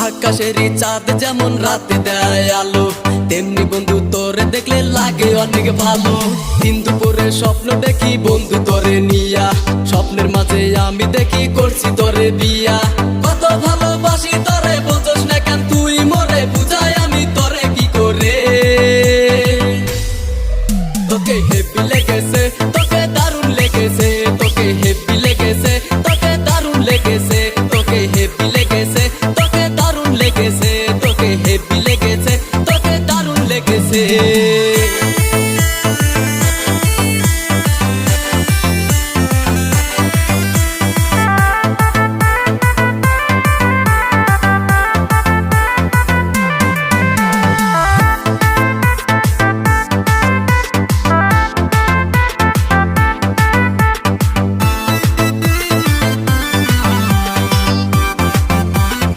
আকাশেরই চাঁদ যেমন রাতে দেয় আলো, তেমনি বন্ধু তোরে দেখলে লাগে অনেক ভালো। দিন দুপুরে স্বপ্ন দেখি বন্ধু তোরে নিয়া, স্বপ্নের মাঝে আমি দেখি করছি তোরে বিয়া। কত ভালোবাসি তোরে